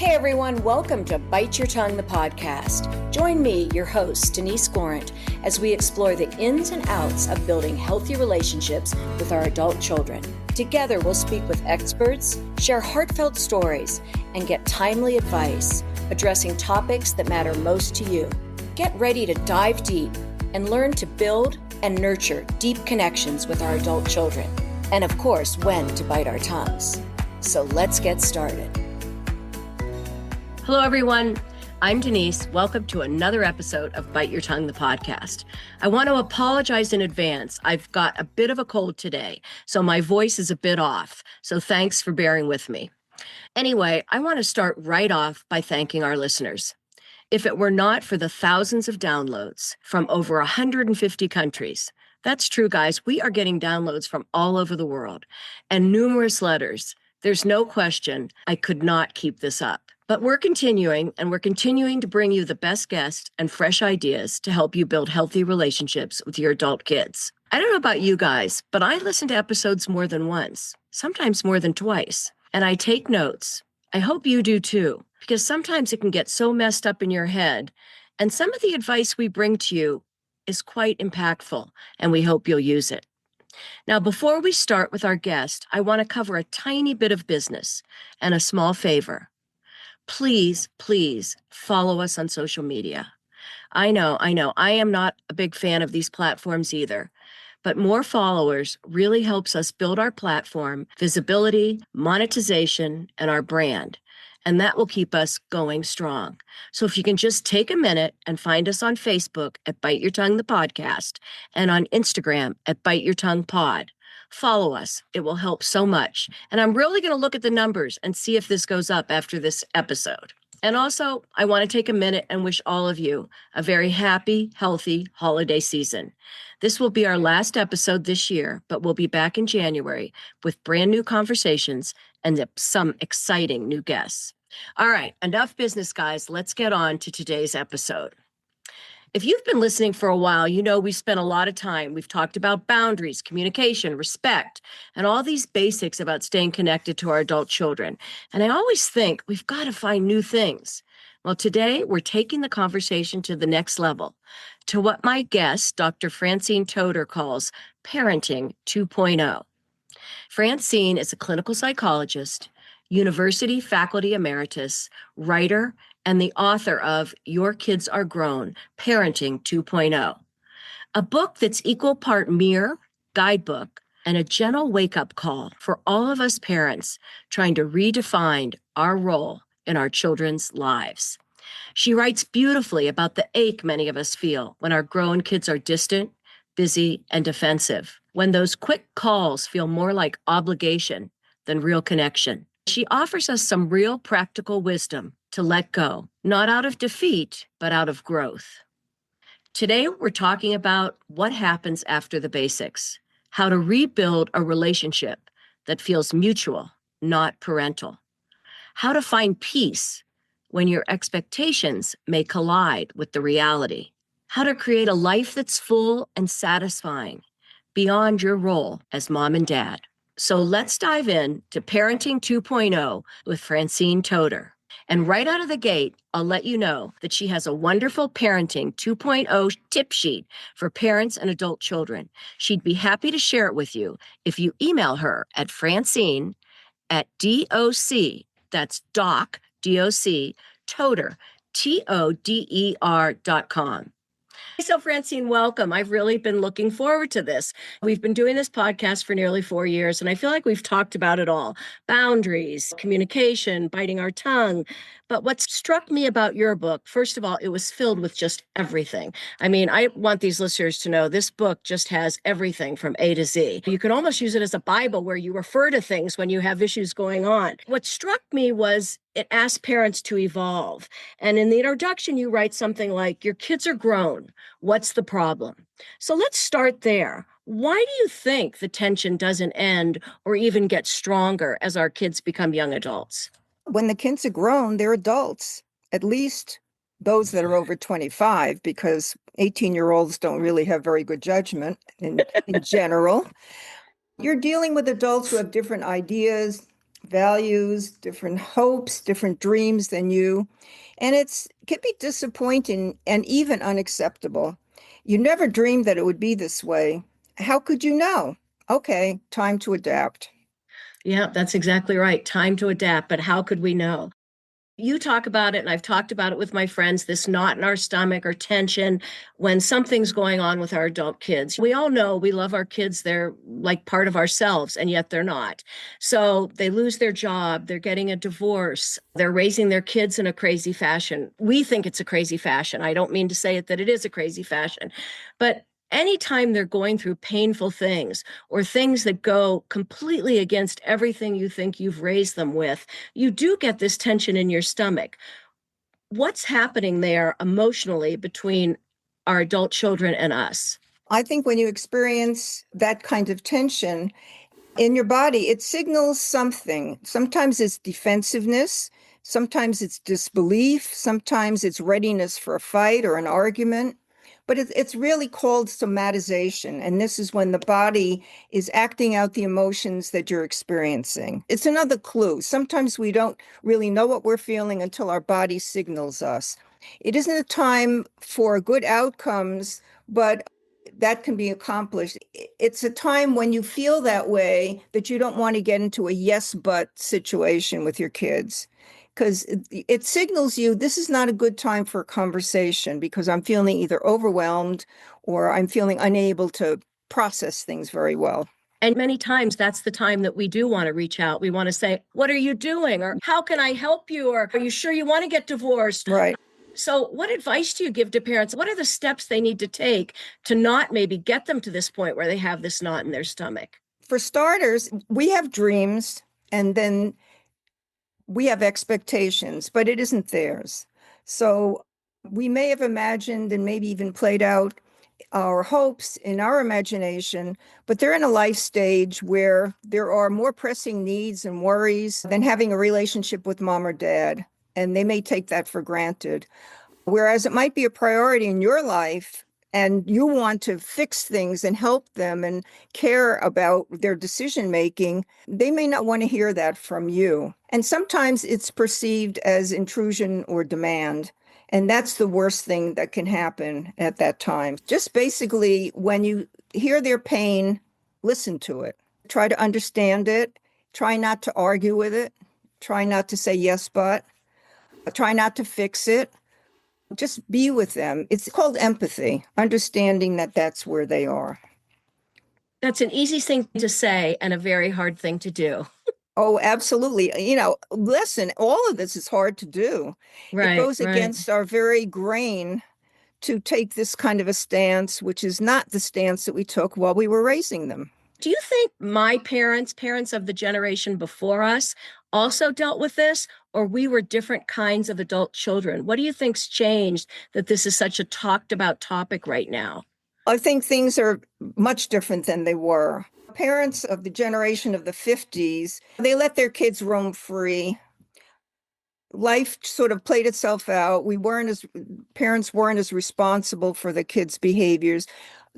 Hey everyone, welcome to Bite Your Tongue, the podcast. Join me, your host, Denise Gorant, as we explore the ins and outs of building healthy relationships with our adult children. Together, we'll speak with experts, share heartfelt stories, and get timely advice, addressing topics that matter most to you. Get ready to dive deep and learn to build and nurture deep connections with our adult children. And of course, when to bite our tongues. So let's get started. Hello, everyone. I'm Denise. Welcome to another episode of Bite Your Tongue, the podcast. I want to apologize in advance. I've got a bit of a cold today, so my voice is a bit off. So thanks for bearing with me. Anyway, I want to start right off by thanking our listeners. If it were not for the thousands of downloads from over 150 countries, that's true, guys. We are getting downloads from all over the world and numerous letters. There's no question I could not keep this up. But we're continuing to bring you the best guests and fresh ideas to help you build healthy relationships with your adult kids. I don't know about you guys, but I listen to episodes more than once, sometimes more than twice, and I take notes. I hope you do too, because sometimes it can get so messed up in your head, and some of the advice we bring to you is quite impactful, and we hope you'll use it. Now, before we start with our guest, I want to cover a tiny bit of business and a small favor. Please follow us on social media. I know, I am not a big fan of these platforms either, but more followers really helps us build our platform, visibility, monetization, and our brand. And that will keep us going strong. So if you can just take a minute and find us on Facebook at Bite Your Tongue, the podcast, and on Instagram at Bite Your Tongue Pod. Follow us. It will help so much. And I'm really going to look at the numbers and see if this goes up after this episode. And also, I want to take a minute and wish all of you a very happy, healthy holiday season. This will be our last episode this year, but we'll be back in January with brand new conversations and some exciting new guests. All right, enough business, guys. Let's get on to today's episode. If you've been listening for a while, you know we've spent a lot of time. We've talked about boundaries, communication, respect, and all these basics about staying connected to our adult children. And I always think we've got to find new things. Well, today we're taking the conversation to the next level, to what my guest, Dr. Francine Toder, calls Parenting 2.0. Francine is a clinical psychologist, university faculty emeritus, writer, and the author of Your Kids Are Grown, Parenting 2.0, a book that's equal part mirror, guidebook, and a gentle wake-up call for all of us parents trying to redefine our role in our children's lives. She writes beautifully about the ache many of us feel when our grown kids are distant, busy, and defensive, when those quick calls feel more like obligation than real connection. She offers us some real practical wisdom to let go, not out of defeat, but out of growth. Today, we're talking about what happens after the basics, how to rebuild a relationship that feels mutual, not parental, how to find peace when your expectations may collide with the reality, how to create a life that's full and satisfying beyond your role as mom and dad. So let's dive in to Parenting 2.0 with Francine Toder. And right out of the gate, I'll let you know that she has a wonderful Parenting 2.0 tip sheet for parents and adult children. She'd be happy to share it with you if you email her at Francine at DOC, that's doc, D-O-C, Toder, Toder.com. So Francine, welcome. I've really been looking forward to this. We've been doing this podcast for nearly 4 years, and I feel like we've talked about it all. Boundaries, communication, biting our tongue. But what struck me about your book, first of all, it was filled with just everything. I mean, I want these listeners to know this book just has everything from A to Z. You can almost use it as a Bible where you refer to things when you have issues going on. What struck me was it asked parents to evolve. And in the introduction, you write something like, your kids are grown. What's the problem? So let's start there. Why do you think the tension doesn't end or even get stronger as our kids become young adults? When the kids are grown, they're adults, at least those that are over 25, because 18-year-olds don't really have very good judgment in general. You're dealing with adults who have different ideas, values, different hopes, different dreams than you. And it can be disappointing and even unacceptable. You never dreamed that it would be this way. How could you know? Okay, time to adapt. Yeah, that's exactly right. Time to adapt. But how could we know? You talk about it, and I've talked about it with my friends, this knot in our stomach or tension when something's going on with our adult kids. We all know we love our kids. They're like part of ourselves, and yet they're not. So they lose their job, they're getting a divorce, they're raising their kids in a crazy fashion. We think it's a crazy fashion. I don't mean to say it that it is a crazy fashion, but anytime they're going through painful things or things that go completely against everything you think you've raised them with, you do get this tension in your stomach. What's happening there emotionally between our adult children and us? I think when you experience that kind of tension, in your body, it signals something. Sometimes it's defensiveness, sometimes it's disbelief, sometimes it's readiness for a fight or an argument. But it's really called somatization. And this is when the body is acting out the emotions that you're experiencing. It's another clue. Sometimes we don't really know what we're feeling until our body signals us. It isn't a time for good outcomes, but that can be accomplished. It's a time when you feel that way that you don't want to get into a yes, but situation with your kids because it signals you this is not a good time for a conversation because I'm feeling either overwhelmed or I'm feeling unable to process things very well. And many times that's the time that we do want to reach out. We want to say, what are you doing? Or how can I help you? Or are you sure you want to get divorced? Right. So, what advice do you give to parents? What are the steps they need to take to not maybe get them to this point where they have this knot in their stomach? For starters, we have dreams and then we have expectations, but it isn't theirs. So we may have imagined and maybe even played out our hopes in our imagination, but they're in a life stage where there are more pressing needs and worries than having a relationship with mom or dad. And they may take that for granted. Whereas it might be a priority in your life and you want to fix things and help them and care about their decision making, they may not want to hear that from you. And sometimes it's perceived as intrusion or demand. And that's the worst thing that can happen at that time. Just basically, when you hear their pain, listen to it. Try to understand it. Try not to argue with it. Try not to say yes, but. Try not to fix it. Just be with them. It's called empathy, understanding that that's where they are. That's an easy thing to say and a very hard thing to do. Oh, absolutely. Listen, all of this is hard to do. It Right, goes right. against our very grain to take this kind of a stance, which is not the stance that we took while we were raising them. Do you think my parents, parents of the generation before us, also dealt with this, or we were different kinds of adult children? What do you think's changed that this is such a talked about topic right now? I think things are much different than they were. Parents of the generation of the 50s, they let their kids roam free. Life sort of played itself out. Parents weren't as responsible for the kids' behaviors.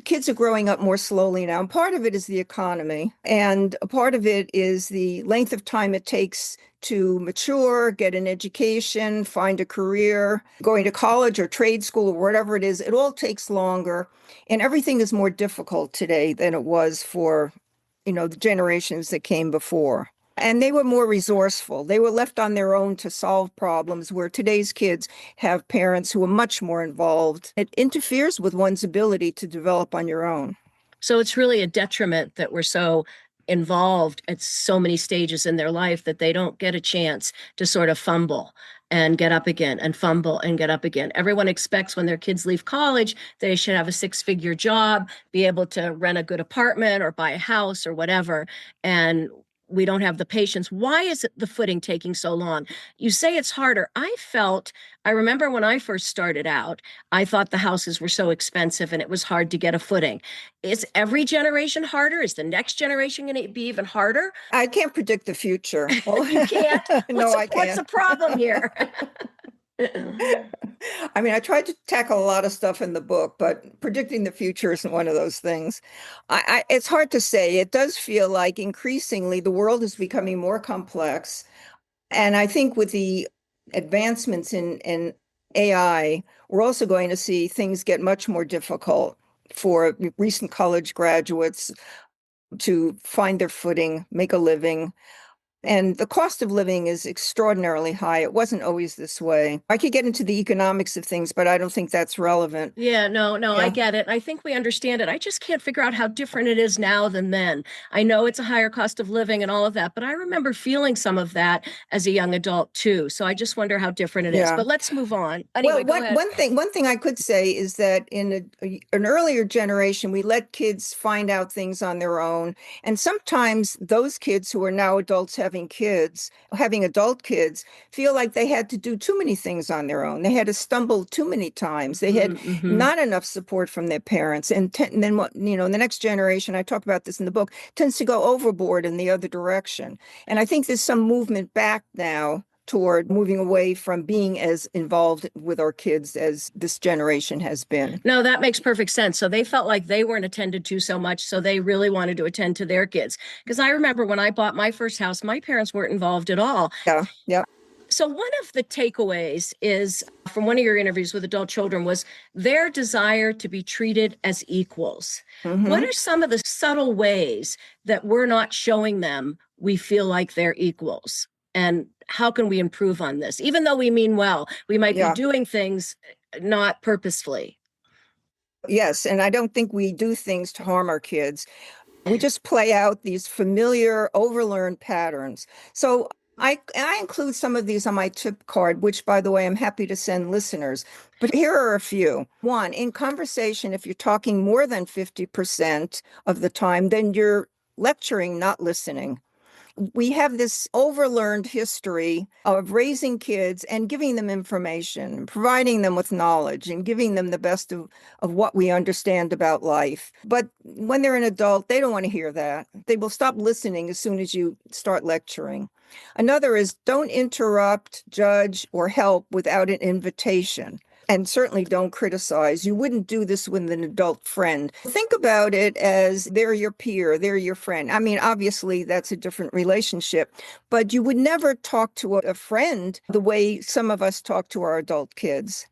Kids are growing up more slowly now. And part of it is the economy, and a part of it is the length of time it takes to mature, get an education, find a career, going to college or trade school or whatever it is. It all takes longer, and everything is more difficult today than it was for, the generations that came before. And they were more resourceful. They were left on their own to solve problems, where today's kids have parents who are much more involved. It interferes with one's ability to develop on your own. So it's really a detriment that we're so involved at so many stages in their life that they don't get a chance to sort of fumble and get up again and fumble and get up again. Everyone expects when their kids leave college, they should have a six-figure job, be able to rent a good apartment or buy a house or whatever. And we don't have the patience. Why is the footing taking so long? You say it's harder. I remember when I first started out, I thought the houses were so expensive and it was hard to get a footing. Is every generation harder? Is the next generation going to be even harder? I can't predict the future. You can't? No, I What's can't. the problem here? I mean, I tried to tackle a lot of stuff in the book, but predicting the future isn't one of those things. It's hard to say. It does feel like increasingly the world is becoming more complex. And I think with the advancements in AI, we're also going to see things get much more difficult for recent college graduates to find their footing, make a living. And the cost of living is extraordinarily high. It wasn't always this way. I could get into the economics of things, but I don't think that's relevant. Yeah, no, I Yeah, get it. I think we understand it. I just can't figure out how different it is now than then. I know it's a higher cost of living and all of that, but I remember feeling some of that as a young adult too. So I just wonder how different it is. yeah. But let's move on. Anyway, Well, go ahead. one thing I could say is that in an earlier generation, we let kids find out things on their own. And sometimes those kids who are now adults having adult kids, feel like they had to do too many things on their own. They had to stumble too many times. They had Mm-hmm. not enough support from their parents. And then what, the next generation, I talk about this in the book, tends to go overboard in the other direction. And I think there's some movement back now toward moving away from being as involved with our kids as this generation has been. No, that makes perfect sense. So they felt like they weren't attended to so much, so they really wanted to attend to their kids. Because I remember when I bought my first house, my parents weren't involved at all. Yeah, yeah. So one of the takeaways is from one of your interviews with adult children was their desire to be treated as equals. What Hmm. are some of the subtle ways that we're not showing them we feel like they're equals? And how can we improve on this? Even though we mean well, we might be Yeah. doing things not purposefully. Yes. And I don't think we do things to harm our kids. We just play out these familiar, overlearned patterns. So I include some of these on my tip card, which, by the way, I'm happy to send listeners. But here are a few. One, in conversation, if you're talking more than 50% of the time, then you're lecturing, not listening. We have this overlearned history of raising kids and giving them information, providing them with knowledge, and giving them the best of what we understand about life. But when they're an adult, they don't want to hear that. They will stop listening as soon as you start lecturing. Another is don't interrupt, judge, or help without an invitation. And certainly don't criticize. You wouldn't do this with an adult friend. Think about it as they're your peer, they're your friend. I mean, obviously, that's a different relationship, but you would never talk to a friend the way some of us talk to our adult kids.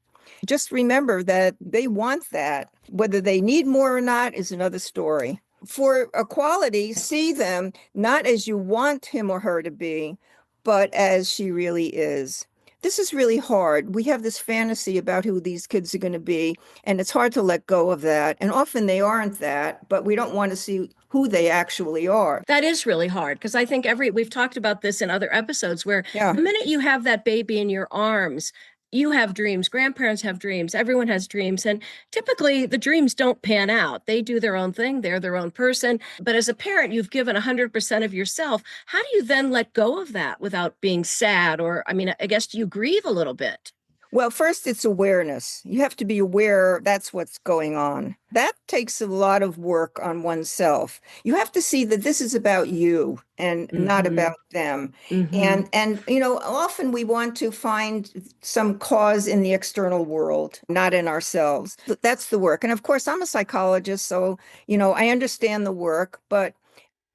Just remember that they want that. Whether they need more or not is another story. For equality, see them not as you want him or her to be, but as she really is. This is really hard. We have this fantasy about who these kids are going to be, and it's hard to let go of that. And often they aren't that, but we don't want to see who they actually are. That is really hard because I think we've talked about this in other episodes where Yeah. the minute you have that baby in your arms, you have dreams, grandparents have dreams, everyone has dreams. And typically the dreams don't pan out. They do their own thing, they're their own person. But as a parent, you've given 100% of yourself. How do you then let go of that without being sad? Or, I mean, I guess you grieve a little bit. Well, first, it's awareness. You have to be aware that's what's going on. That takes a lot of work on oneself. You have to see that this is about you and not Mm-hmm. about them. Mm-hmm. And often we want to find some cause in the external world, not in ourselves. That's the work. And of course, I'm a psychologist, so I understand the work, but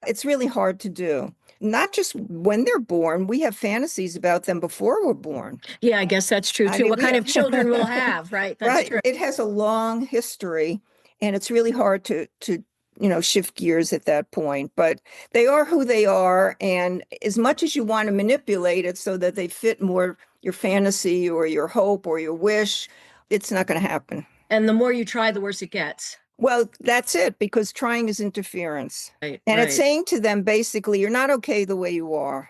it's really hard to do. Not just when they're born, we have fantasies about them before we're born. Yeah, I guess that's true I too. mean, What we kind of children we'll have, right? That's right. true. It has a long history, and it's really hard to shift gears at that point. But they are who they are, and as much as you want to manipulate it so that they fit more your fantasy or your hope or your wish, it's not going to happen. And the more you try, the worse it gets. Well, that's it, because trying is interference. Right, And it's right. saying to them basically, you're not okay the way you are.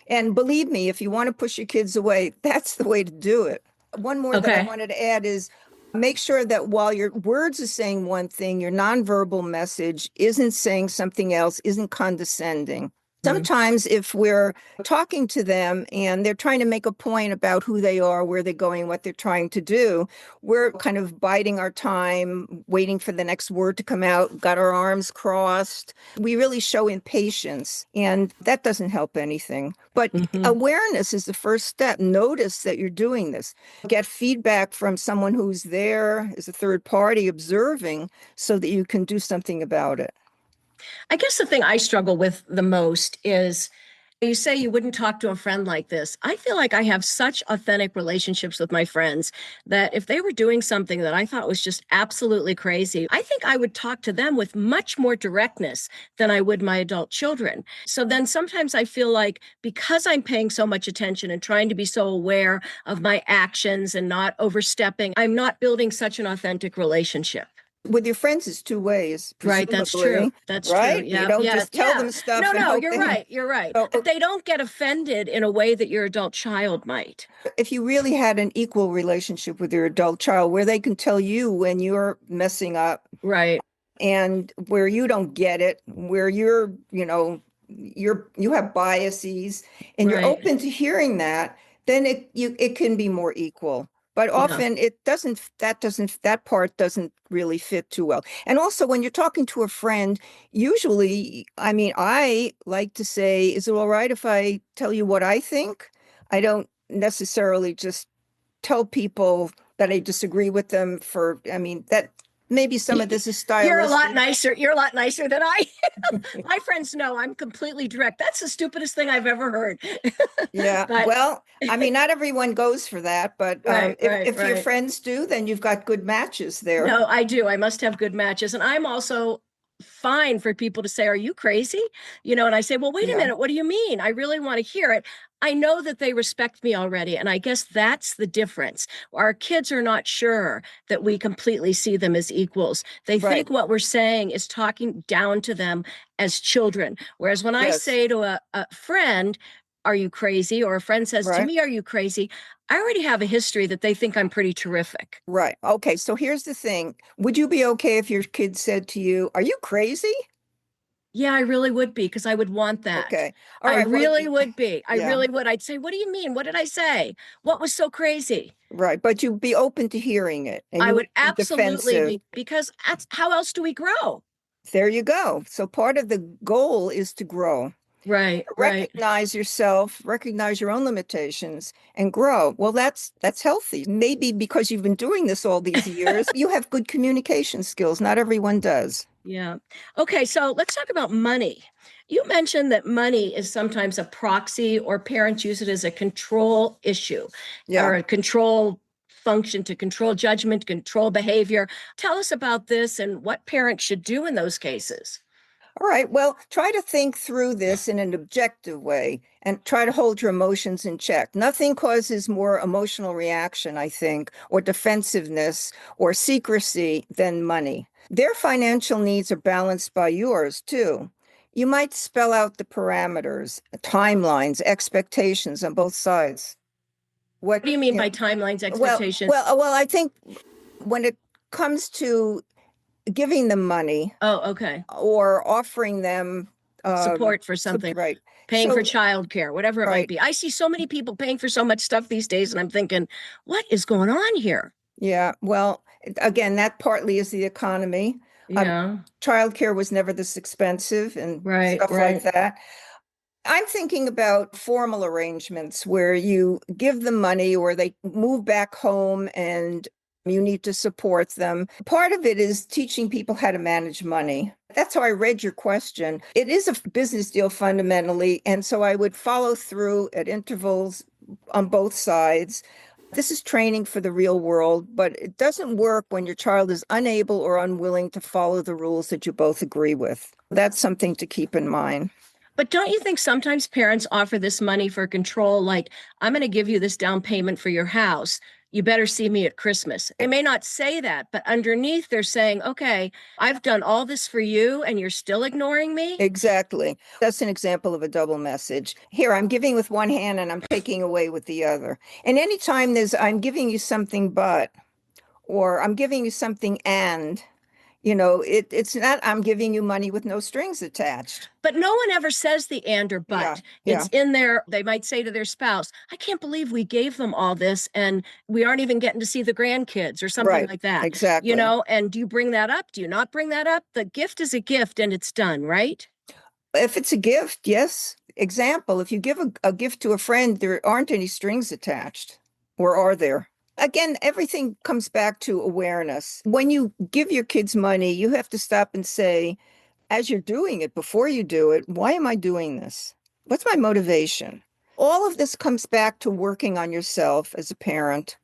And believe me, if you want to push your kids away, that's the way to do it. One more that I Okay. wanted to add is make sure that while your words are saying one thing, your nonverbal message isn't saying something else, isn't condescending. Mhm. Sometimes if we're talking to them and they're trying to make a point about who they are, where they're going, what they're trying to do, we're kind of biding our time, waiting for the next word to come out, got our arms crossed. We really show impatience, and that doesn't help anything. But Mhm. awareness is the first step. Notice that you're doing this. Get feedback from someone who's there as a third party observing so that you can do something about it. I guess the thing I struggle with the most is you say you wouldn't talk to a friend like this. I feel like I have such authentic relationships with my friends that if they were doing something that I thought was just absolutely crazy, I think I would talk to them with much more directness than I would my adult children. So then sometimes I feel like because I'm paying so much attention and trying to be so aware of my actions and not overstepping, I'm not building such an authentic relationship. With your friends, it's two ways, Right, that's true. presumably, That's true. right? You Yeah, don't yeah, just tell yeah. them stuff No, and no, hope you're they. right. You're right. So But they don't get offended in a way that your adult child might. if you really had an equal relationship with your adult child where they can tell you when you're messing up Right, and where you don't get it, where you have biases and you're right. open to hearing that, then it can be more equal. But Yeah. often that part doesn't really fit too well. And also when you're talking to a friend, usually, I mean, I like to say, is it all right if I tell you what I think? I don't necessarily just tell people that I disagree with them I mean, that maybe some of this is You're a lot stylistic. nicer. You're a lot nicer than I am. My friends know I'm completely direct. That's the stupidest thing I've ever heard. Yeah. But Well, I mean, not everyone goes for that, but right, right, if your right. friends do, then you've got good matches there. No, I do. I must have good matches. And I'm also fine for people to say, "Are you crazy?" And I say, "Well, wait a Yeah. minute. What do you mean? I really want to hear it." I know that they respect me already. And I guess that's the difference. Our kids are not sure that we completely see them as equals. They Right. think what we're saying is talking down to them as children. Whereas when I Yes. say to a friend, "Are you crazy?" or a friend says to Right. me, "Are you crazy?" I already have a history that they think I'm pretty terrific. Right. Okay. So here's the thing. Would you be okay if your kid said to you, "Are you crazy?" Yeah, I really would be because I would want that. Okay. All I right. Well, really would be. I yeah. really would. I'd say, "What do you mean? What did I say? What was so crazy?" Right. But you'd be open to hearing it and I you would wouldn't be absolutely defensive. be because that's how else do we grow? There you go. So part of the goal is to grow. Right, right. Recognize yourself, recognize your own limitations and grow. Well, that's healthy. Maybe because you've been doing this all these years, you have good communication skills. Not everyone does. Yeah. Okay, so let's talk about money. You mentioned that money is sometimes a proxy or parents use it as a control issue or Yeah. a control function to control judgment, control behavior. Tell us about this and what parents should do in those cases. All right. Well, try to think through this in an objective way and try to hold your emotions in check. Nothing causes more emotional reaction, I think, or defensiveness or secrecy than money. Their financial needs are balanced by yours, too. You might spell out the parameters, timelines, expectations on both sides. What do you mean by timelines, expectations? I think when it comes to giving them money, Oh, okay. or offering them Support for something, right. paying for So childcare, whatever it might right. be. I see so many people paying for so much stuff these days, and I'm thinking, what is going on here? Yeah. Well, again, that partly is the economy. Um, Yeah, Childcare was never this expensive and right, stuff like right. that. I'm thinking about formal arrangements where you give them money or they move back home and you need to support them. Part of it is teaching people how to manage money. That's how I read your question. It is a business deal fundamentally. And so I would follow through at intervals on both sides. This is training for the real world, but it doesn't work when your child is unable or unwilling to follow the rules that you both agree with. That's something to keep in mind. But don't you think sometimes parents offer this money for control? Like, I'm going to give you this down payment for your house. You better see me at Christmas. They may not say that, but underneath they're saying, okay, I've done all this for you and you're still ignoring me. Exactly. That's an example of a double message. Here, I'm giving with one hand and I'm taking away with the other. And anytime there's, I'm giving you something but, or I'm giving you something and, It's not I'm giving you money with no strings attached. But no one ever says the and or Yeah, but. yeah, It's in there. They might say to their spouse, I can't believe we gave them all this and we aren't even getting to see the grandkids or something right, like that. exactly. And do you bring that up? Do you not bring that up? The gift is a gift and it's done, right? If it's a gift, yes. Example, if you give a gift to a friend, there aren't any strings attached, or are there? Again, everything comes back to awareness. When you give your kids money, you have to stop and say, as you're doing it, before you do it, why am I doing this? What's my motivation? All of this comes back to working on yourself as a parent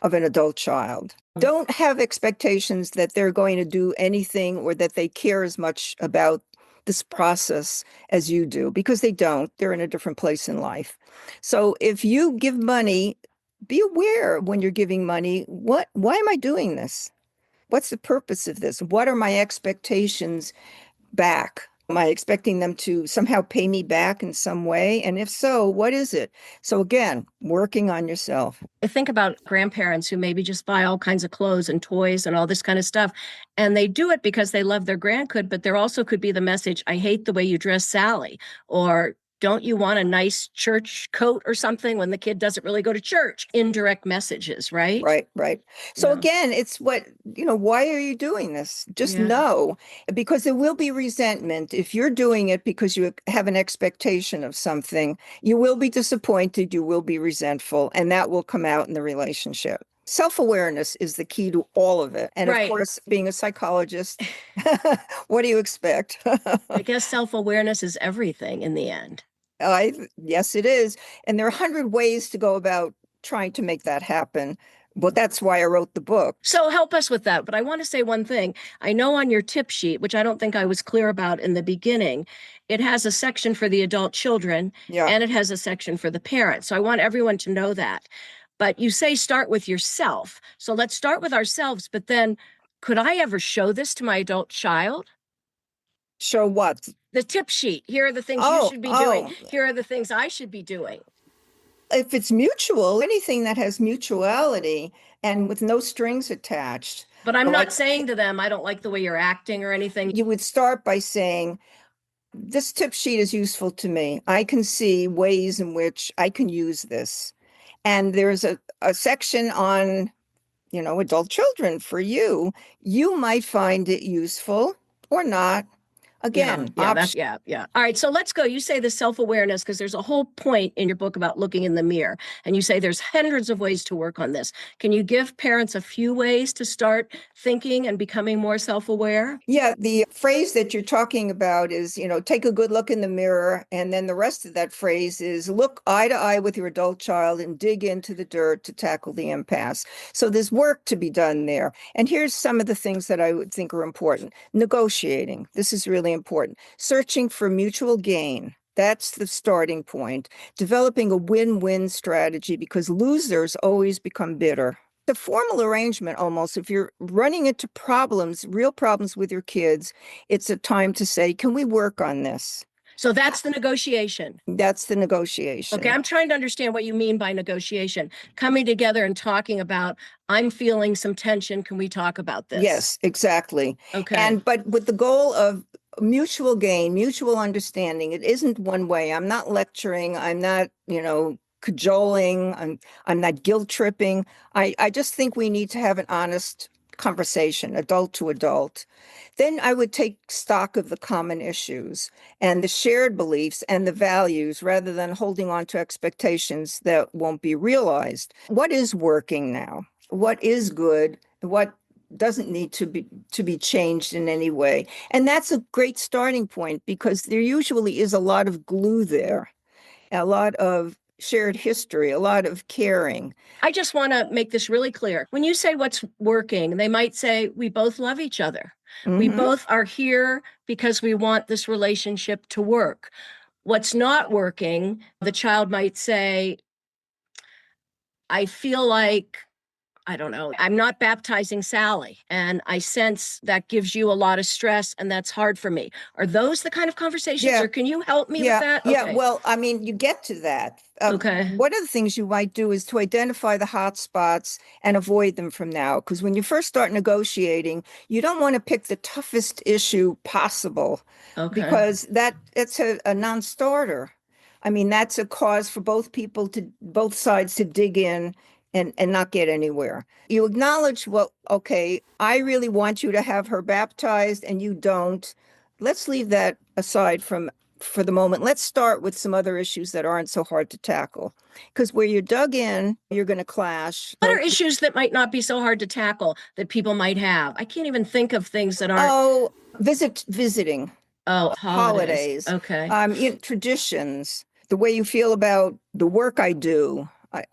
of an adult child. Don't have expectations that they're going to do anything or that they care as much about this process as you do, because they don't. They're in a different place in life. So if you give money, be aware when you're giving money, why am I doing this? What's the purpose of this? What are my expectations back? Am I expecting them to somehow pay me back in some way? And if so, what is it? So again, working on yourself. I think about grandparents who maybe just buy all kinds of clothes and toys and all this kind of stuff. And they do it because they love their grandkid, but there also could be the message, I hate the way you dress Sally, or don't you want a nice church coat or something when the kid doesn't really go to church? Indirect messages, right? Right, right. So Yeah. again, it's why are you doing this? Just Yeah. know, because there will be resentment if you're doing it because you have an expectation of something. You will be disappointed, you will be resentful, and that will come out in the relationship. Self-awareness is the key to all of it. And of Right. course, being a psychologist, what do you expect? I guess self-awareness is everything in the end. Yes, it is. And there are 100 ways to go about trying to make that happen. Well, that's why I wrote the book. So help us with that. But I want to say one thing. I know on your tip sheet, which I don't think I was clear about in the beginning, it has a section for the adult children Yeah, and it has a section for the parents. So I want everyone to know that. But you say start with yourself. So let's start with ourselves. But then could I ever show this to my adult child? show what? The tip sheet. Here are the things you Oh, should be doing. oh, Here are the things I should be doing. if it's mutual, anything that has mutuality and with no strings attached, But I'm not like saying to them, I don't like the way you're acting or anything. you would start by saying, this tip sheet is useful to me. I can see ways in which I can use this. And there's a section on, adult children for you. You might find it useful or not. Yeah, Again, yeah, that's yeah, yeah. All right, so let's go. You say the self-awareness because there's a whole point in your book about looking in the mirror, and you say there's hundreds of ways to work on this. Can you give parents a few ways to start thinking and becoming more self-aware? Yeah, the phrase that you're talking about is, take a good look in the mirror. And then the rest of that phrase is look eye to eye with your adult child and dig into the dirt to tackle the impasse. So there's work to be done there. And here's some of the things that I would think are important. Negotiating. This is really important. Searching for mutual gain. That's the starting point. Developing a win-win strategy because losers always become bitter. The formal arrangement almost, if you're running into problems, real problems with your kids, it's a time to say, can we work on this? So that's the negotiation. That's the Okay, negotiation. I'm trying to understand what you mean by negotiation. Coming together and talking about, I'm feeling some tension. Can we talk about this? Yes, exactly. Okay. And but with the goal of mutual gain, mutual understanding, it isn't one way. I'm not lecturing, I'm not, cajoling, I'm not guilt tripping. I just think we need to have an honest conversation, adult to adult. Then I would take stock of the common issues and the shared beliefs and the values rather than holding on to expectations that won't be realized. What is working now? What is good? What doesn't need to be changed in any way? And that's a great starting point because there usually is a lot of glue there, a lot of shared history, a lot of caring. I just want to make this really clear. When you say what's working, they might say, we both love each other. We Mm-hmm. both are here because we want this relationship to work. What's not working, the child might say, I feel like I don't know, I'm not baptizing Sally. And I sense that gives you a lot of stress and that's hard for me. Are those the kind of conversations, Yeah. or can you help me with Yeah, that? yeah. Okay. Well, I mean, you get to that. Okay. One of the things you might do is to identify the hot spots and avoid them from now. Because when you first start negotiating, you don't want to pick the toughest issue possible Okay. because it's a non-starter. I mean, that's a cause for both sides to dig in and not get anywhere. You acknowledge, well, okay, I really want you to have her baptized and you don't. Let's leave that aside for the moment. Let's start with some other issues that aren't so hard to tackle. Because where you're dug in, you're going to clash. What are issues that might not be so hard to tackle that people might have? I can't even think of things that aren't. Oh, visiting, Oh, holidays. holidays, Okay. traditions, the way you feel about the work I do,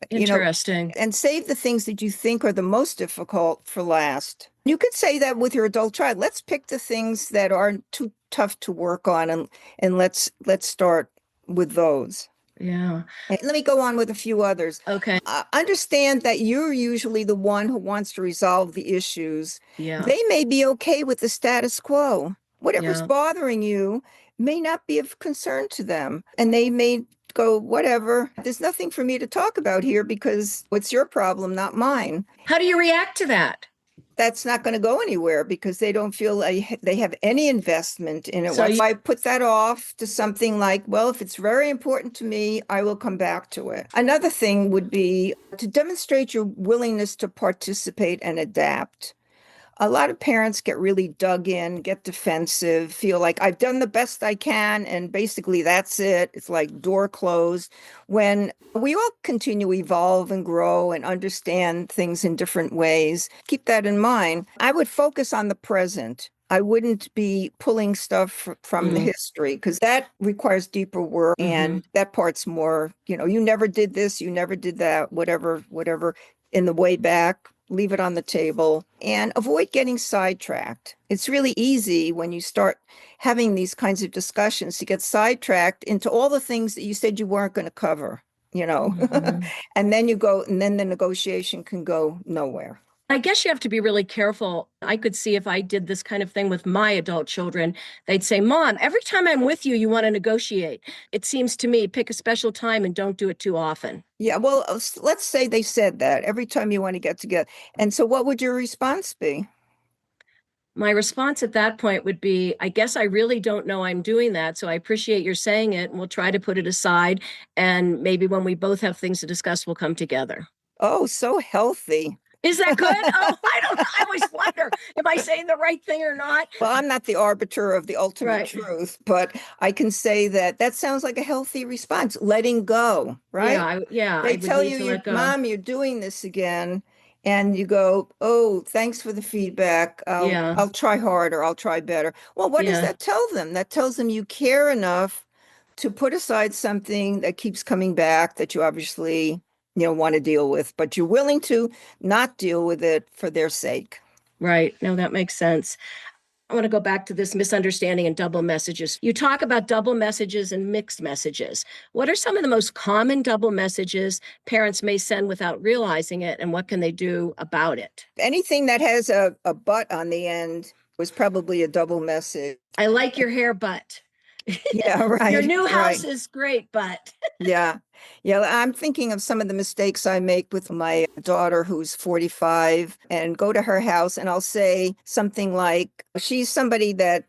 Interesting. and save the things that you think are the most difficult for last. You could say that with your adult child. Let's pick the things that aren't too tough to work on and let's start with those. Yeah. And let me go on with a few others. Okay. Understand that you're usually the one who wants to resolve the issues. Yeah. They may be okay with the status quo. Whatever's Yeah. bothering you may not be of concern to them. And they may go, whatever, there's nothing for me to talk about here because it's your problem, not mine. How do you react to that? That's not going to go anywhere because they don't feel like they have any investment in it. So you, I put that off to something like, well, if it's very important to me, I will come back to it. Another thing would be to demonstrate your willingness to participate and adapt. A lot of parents get really dug in, get defensive, feel like I've done the best I can, and basically that's it. It's like door closed. When we all continue to evolve and grow and understand things in different ways, keep that in mind. I would focus on the present. I wouldn't be pulling stuff from the history because that requires deeper work and that part's more, you never did this, you never did that, whatever in the way back, leave it on the table and avoid getting sidetracked. It's really easy when you start having these kinds of discussions to get sidetracked into all the things that you said you weren't going to cover, and then and then the negotiation can go nowhere. I guess you have to be really careful. I could see if I did this kind of thing with my adult children, they'd say, Mom, every time I'm with you, you want to negotiate. It seems to me, pick a special time and don't do it too often. Yeah, well, let's say they said that every time you want to get together. And so what would your response be? My response at that point would be, I guess I really don't know I'm doing that. So I appreciate your saying it and we'll try to put it aside. And maybe when we both have things to discuss, we'll come together. Oh, so healthy. Is that good? Oh, I always wonder, am I saying the right thing or not? Well, I'm not the arbiter of the ultimate Right. truth, but I can say that sounds like a healthy response, letting go, right? Yeah, They I would tell need to you, let go. Mom, you're doing this again. And you go, oh, thanks for the feedback. Yeah. I'll try harder. I'll try better. Well, what does Yeah. that tell them? That tells them you care enough to put aside something that keeps coming back that you obviously, want to deal with, but you're willing to not deal with it for their sake. Right. No, that makes sense. I want to go back to this misunderstanding and double messages. You talk about double messages and mixed messages. What are some of the most common double messages parents may send without realizing it, and what can they do about it? Anything that has a but on the end was probably a double message. I like your hair, but. Yeah, right. Your new house right. is great, but. Yeah. Yeah. I'm thinking of some of the mistakes I make with my daughter who's 45 and go to her house and I'll say something like, she's somebody that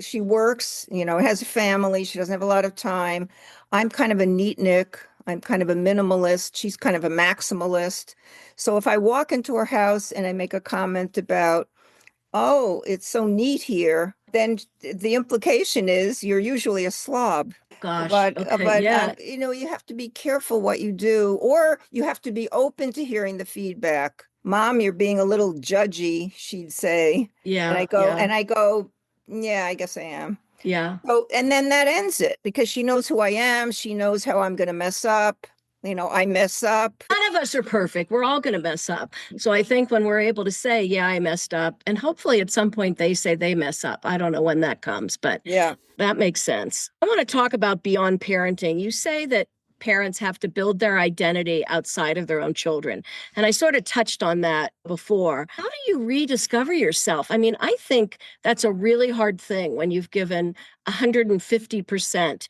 she works, has a family. She doesn't have a lot of time. I'm kind of a neatnik. I'm kind of a minimalist. She's kind of a maximalist. So if I walk into her house and I make a comment about, oh, it's so neat here, then the implication is you're usually a slob. Gosh, But okay, yeah. you have to be careful what you do, or you have to be open to hearing the feedback. Mom, you're being a little judgy, she'd say. And Yeah, I go, yeah, I guess I am. yeah. Oh, and then that ends it because she knows who I am. She knows how I'm going to mess up. I mess up. None of us are perfect. We're all going to mess up. So I think when we're able to say, yeah, I messed up, and hopefully at some point they say they mess up. I don't know when that comes, but Yeah. that makes sense. I want to talk about beyond parenting. You say that parents have to build their identity outside of their own children. And I sort of touched on that before. How do you rediscover yourself? I mean, I think that's a really hard thing when you've given 150%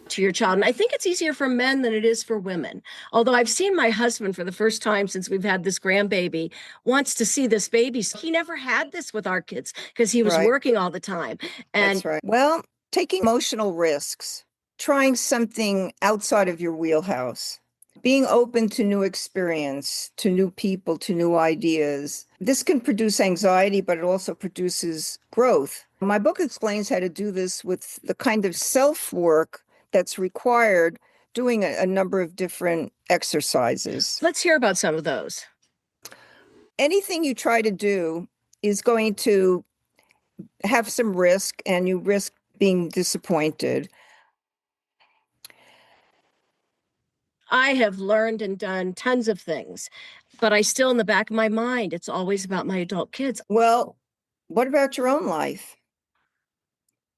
to your child. And I think it's easier for men than it is for women. Although I've seen my husband for the first time since we've had this grandbaby wants to see this baby. He never had this with our kids because he was Right. working all the time. And That's right. Well, taking emotional risks, trying something outside of your wheelhouse, being open to new experience, to new people, to new ideas. This can produce anxiety, but it also produces growth. My book explains how to do this with the kind of self-work that's required doing a number of different exercises. let's hear about some of those. Anything you try to do is going to have some risk, and you risk being disappointed. I have learned and done tons of things, but I still, in the back of my mind, it's always about my adult kids. Well, what about your own life?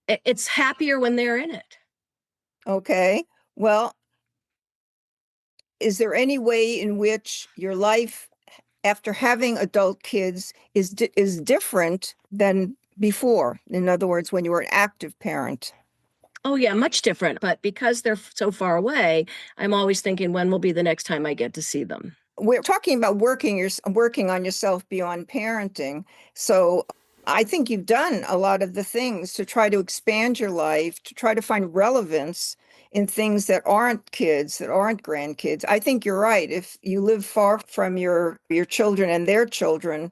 It's happier when they're in it. Okay. Well, is there any way in which your life after having adult kids is different than before? In other words, when you were an active parent? Oh, yeah, much different. But because they're so far away, I'm always thinking, when will be the next time I get to see them? We're talking about working on yourself beyond parenting. So I think you've done a lot of the things to try to expand your life, to try to find relevance in things that aren't kids, that aren't grandkids. I think you're right. If you live far from your children and their children,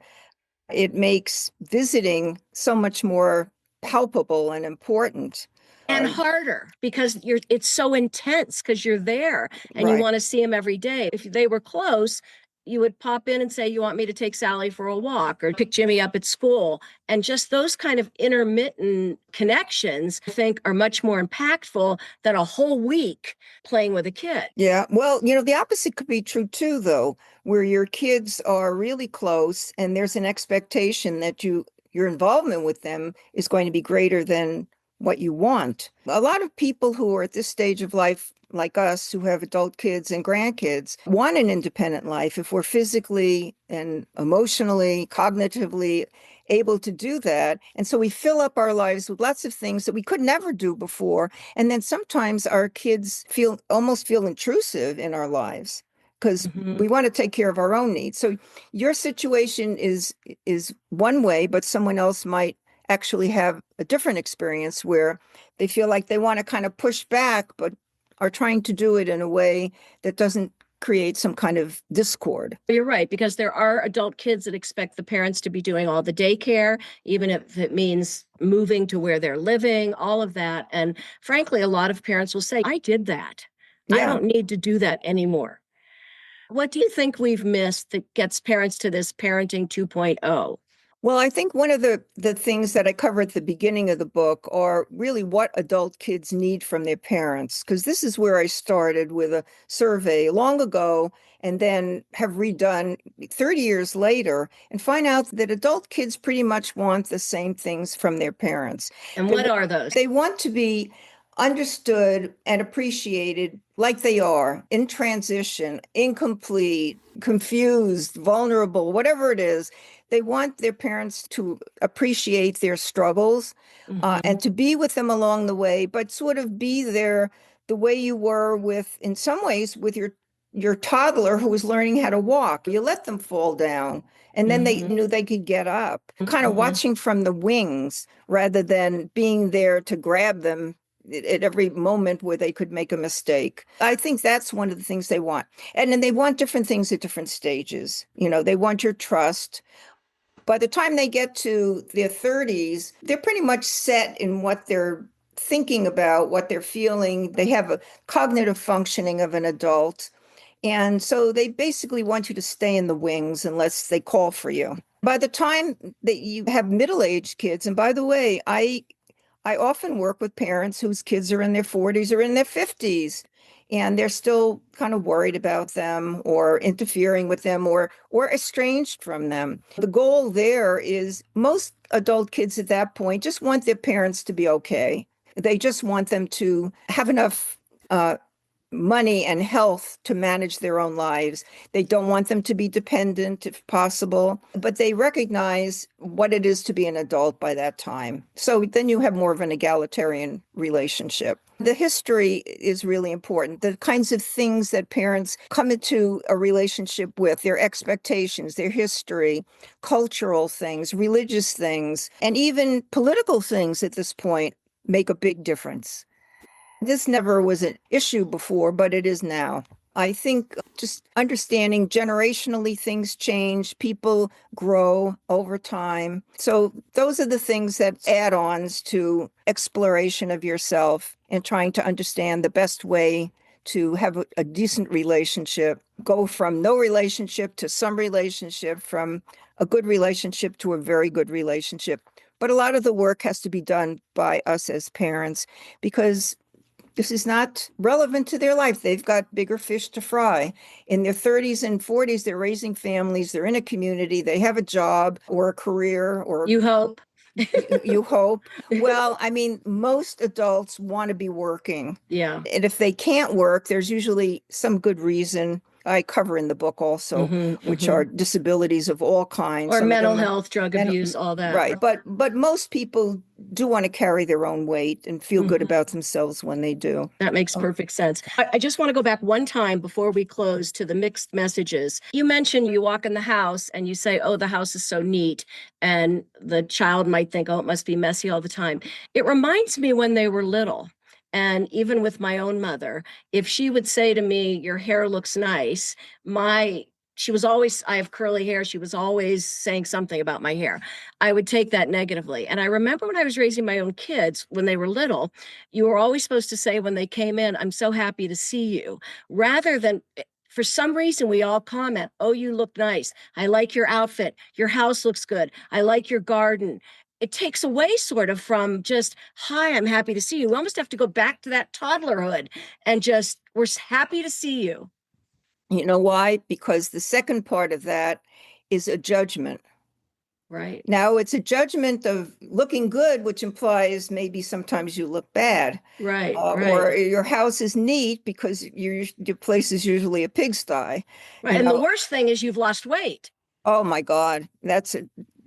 it makes visiting so much more palpable and important. And harder because it's so intense because you're there and you Right. want to see them every day. If they were close, you would pop in and say, you want me to take Sally for a walk or pick Jimmy up at school. And just those kind of intermittent connections, I think, are much more impactful than a whole week playing with a kid. Yeah. Well, the opposite could be true too, though, where your kids are really close and there's an expectation that your involvement with them is going to be greater than what you want. A lot of people who are at this stage of life, like us, who have adult kids and grandkids, want an independent life if we're physically and emotionally, cognitively able to do that. And so we fill up our lives with lots of things that we could never do before. And then sometimes our kids almost feel intrusive in our lives because we want to take care of our own needs. So your situation is one way, but someone else might actually have a different experience where they feel like they want to kind of push back, but are trying to do it in a way that doesn't create some kind of discord. You're right, because there are adult kids that expect the parents to be doing all the daycare, even if it means moving to where they're living, all of that. And frankly, a lot of parents will say, I did that. I don't need to do that anymore. What do you think we've missed that gets parents to this parenting 2.0? Well, I think one of the things that I cover at the beginning of the book are really what adult kids need from their parents, because this is where I started with a survey long ago and then have redone 30 years later and find out that adult kids pretty much want the same things from their parents. And what are those? They want to be understood and appreciated like they are, in transition, incomplete, confused, vulnerable, whatever it is. They want their parents to appreciate their struggles and to be with them along the way, but sort of be there the way you were with, in some ways, with your toddler who was learning how to walk. You let them fall down and then they knew they could get up, kind of watching from the wings rather than being there to grab them at every moment where they could make a mistake. I think that's one of the things they want. And then they want different things at different stages. They want your trust. By the time they get to their 30s, they're pretty much set in what they're thinking about, what they're feeling. They have a cognitive functioning of an adult. And so they basically want you to stay in the wings unless they call for you. By the time that you have middle-aged kids, and by the way, I often work with parents whose kids are in their 40s or in their 50s, and they're still kind of worried about them or interfering with them or estranged from them. The goal there is most adult kids at that point just want their parents to be okay. They just want them to have enough money and health to manage their own lives. They don't want them to be dependent if possible, but they recognize what it is to be an adult by that time. So then you have more of an egalitarian relationship. The history is really important. The kinds of things that parents come into a relationship with, their expectations, their history, cultural things, religious things, and even political things at this point make a big difference. This never was an issue before, but it is now. I think just understanding generationally things change, people grow over time. So those are the things that add-ons to exploration of yourself and trying to understand the best way to have a decent relationship, go from no relationship to some relationship, from a good relationship to a very good relationship. But a lot of the work has to be done by us as parents because this is not relevant to their life. They've got bigger fish to fry. In their 30s and 40s, they're raising families, they're in a community, they have a job or a career, or You hope. you hope. Well, I mean, most adults want to be working. Yeah. And if they can't work, there's usually some good reason. I cover in the book also, which are disabilities of all kinds. Or Some of mental them are health, drug abuse, all that. right. But most people do want to carry their own weight and feel good about themselves when they do. That makes perfect sense. I just want to go back one time before we close to the mixed messages. You mentioned you walk in the house and you say, oh, the house is so neat. And the child might think, oh, it must be messy all the time. It reminds me when they were little. And even with my own mother, if she would say to me, your hair looks nice, she was always, I have curly hair. She was always saying something about my hair. I would take that negatively. And I remember when I was raising my own kids, when they were little, you were always supposed to say when they came in, I'm so happy to see you, rather than, for some reason, we all comment, oh, you look nice. I like your outfit. Your house looks good. I like your garden. It takes away sort of from just, hi, I'm happy to see you. We almost have to go back to that toddlerhood and just, we're happy to see you. You know why? Because the second part of that is a judgment. Right. Now it's a judgment of looking good, which implies maybe sometimes you look bad. Right. Or your house is neat because your place is usually a pigsty. Right. You And know, the worst thing is you've lost weight. oh my God, that's a,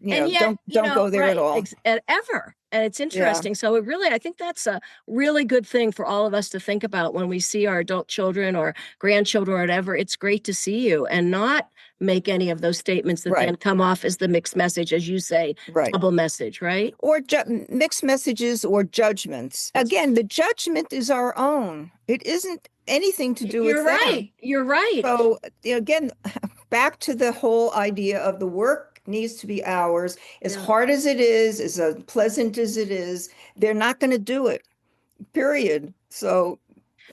And yet, don't go there at all. Ever. And it's interesting. Yeah. So I think that's a really good thing for all of us to think about when we see our adult children or grandchildren or whatever. It's great to see you and not make any of those statements that then come off as the mixed message, as you say, double message, right? Or mixed messages or judgments. Again, the judgment is our own. It isn't anything to do with them. You're right. So again, back to the whole idea of the work needs to be ours. As hard as it is, as pleasant as it is, they're not going to do it, period. So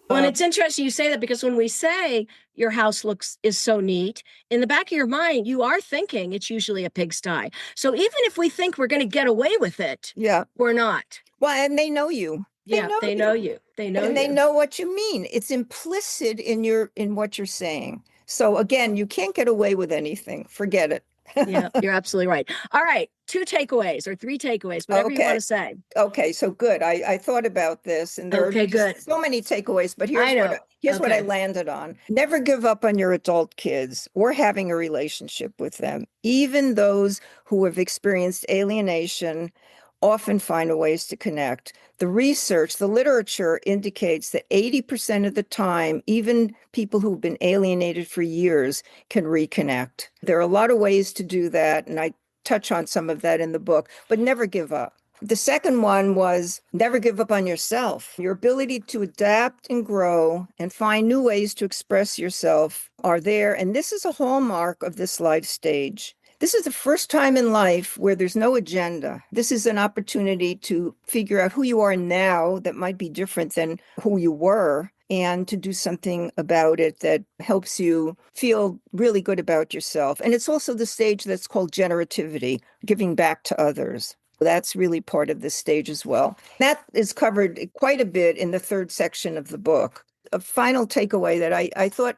well, it's interesting you say that, because when we say your house is so neat, in the back of your mind, you are thinking it's usually a pigsty. So even if we think we're going to get away with it, we're not. Well, and they know you. They know you. And they know what you mean. It's implicit in what you're saying. So again, you can't get away with anything. Forget it. Yeah, you're absolutely right. All right. 2 takeaways or 3 takeaways, whatever you want to say. Okay, so good. I thought about this, and there are so many takeaways, but here's what I landed on. Never give up on your adult kids or having a relationship with them. Even those who have experienced alienation often find ways to connect. The research, the literature indicates that 80% of the time, even people who've been alienated for years can reconnect. There are a lot of ways to do that, and I touch on some of that in the book, but never give up. The second one was never give up on yourself. Your ability to adapt and grow and find new ways to express yourself are there, and this is a hallmark of this life stage. This is the first time in life where there's no agenda. This is an opportunity to figure out who you are now that might be different than who you were, and to do something about it that helps you feel really good about yourself. And it's also the stage that's called generativity, giving back to others. That's really part of this stage as well. That is covered quite a bit in the third section of the book. A final takeaway that I thought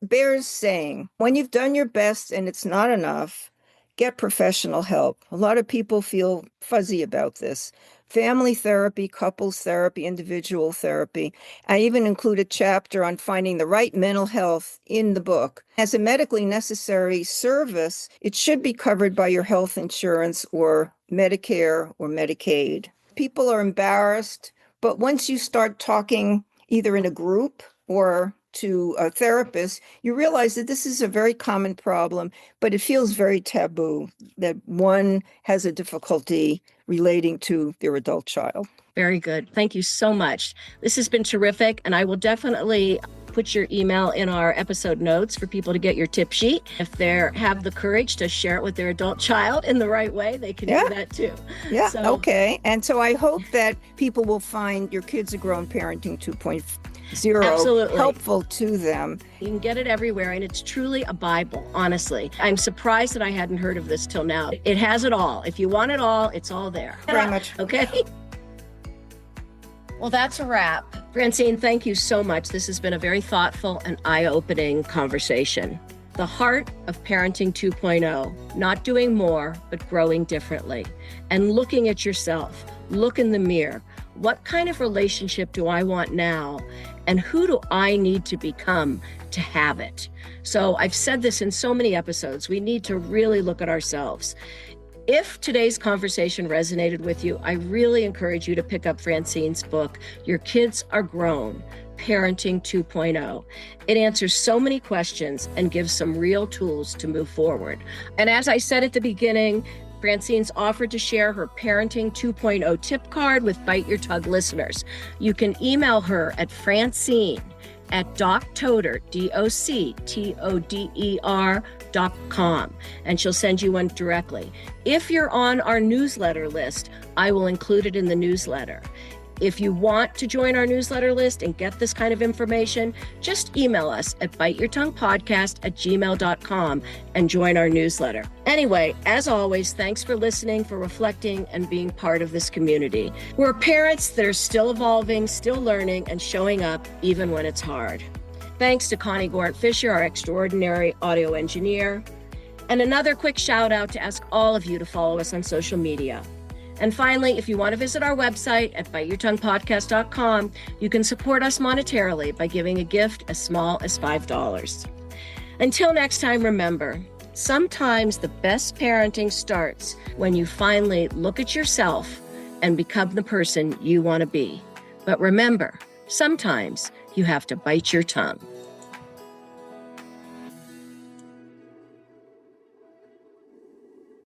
bears saying, when you've done your best and it's not enough, get professional help. A lot of people feel fuzzy about this. family therapy, couples therapy, individual therapy. I even include a chapter on finding the right mental health in the book. As a medically necessary service, it should be covered by your health insurance or Medicare or Medicaid. People are embarrassed, but once you start talking either in a group or to a therapist, you realize that this is a very common problem, but it feels very taboo that one has a difficulty relating to their adult child. Very good. Thank you so much. This has been terrific, and I will definitely put your email in our episode notes for people to get your tip sheet. If they have the courage to share it with their adult child in the right way, they can do that too. Yeah, okay. And so I hope that people will find Your Kids Are Grown Parenting 2.0 Absolutely helpful to them. You can get it everywhere, and it's truly a Bible, honestly. I'm surprised that I hadn't heard of this till now. It has it all. If you want it all, it's all there. Very much. Okay. Well, that's a wrap. Francine, thank you so much. This has been a very thoughtful and eye-opening conversation. The heart of Parenting 2.0, not doing more, but growing differently. And looking at yourself, look in the mirror. What kind of relationship do I want now? And who do I need to become to have it? So I've said this in so many episodes. We need to really look at ourselves. If today's conversation resonated with you, I really encourage you to pick up Francine's book, Your Kids Are Grown, Parenting 2.0. It answers so many questions and gives some real tools to move forward. And as I said at the beginning, Francine's offered to share her Parenting 2.0 tip card with Bite Your Tongue listeners. You can email her at Francine at doctoder, doctoder.com, and she'll send you one directly. If you're on our newsletter list, I will include it in the newsletter. If you want to join our newsletter list and get this kind of information, just email us at biteyourtonguepodcast@gmail.com and join our newsletter. Anyway, as always, thanks for listening, for reflecting, and being part of this community. We're parents that are still evolving, still learning, and showing up even when it's hard. Thanks to Connie Gort-Fisher, our extraordinary audio engineer. And another quick shout out to ask all of you to follow us on social media. And finally, if you want to visit our website at biteyourtonguepodcast.com, you can support us monetarily by giving a gift as small as $5. Until next time, remember, sometimes the best parenting starts when you finally look at yourself and become the person you want to be. But remember, sometimes you have to bite your tongue.